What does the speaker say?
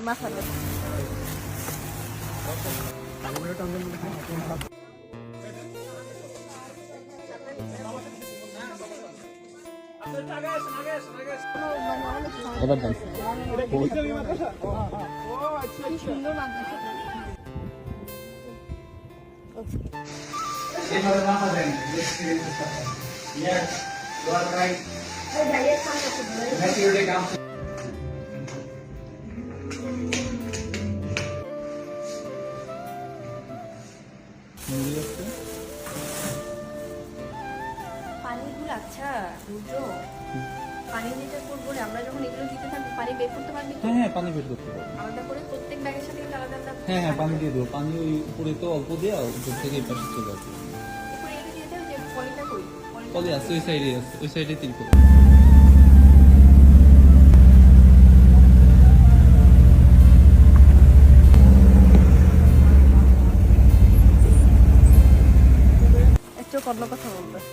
মাথা নেই। এবার দেন সুন্দর মাদ্রাসা। পানিগুলো আচ্ছা রুদ্র, পানি যেটা করবো রে, আমরা যখন এগুলো দিতে থাকবো পানি বের করতে পারবি তো? হ্যাঁ পানি বের করতে পারবো। আলাদা করে প্রত্যেক ব্যাগের সাথে কিন্তু আলাদা আলাদা হ্যাঁ পানি দিয়ে দেবো, পানি ওই উপরে তো অল্প দিয়ে উপর থেকে এই পাশে চলে আসবে। এরপরে এটা দিয়ে দাও যে পলিটা কই, কলে আছে ওই সাইডে, আছে ওই সাইডে তিল করে। একটু অন্য কথা বলবে।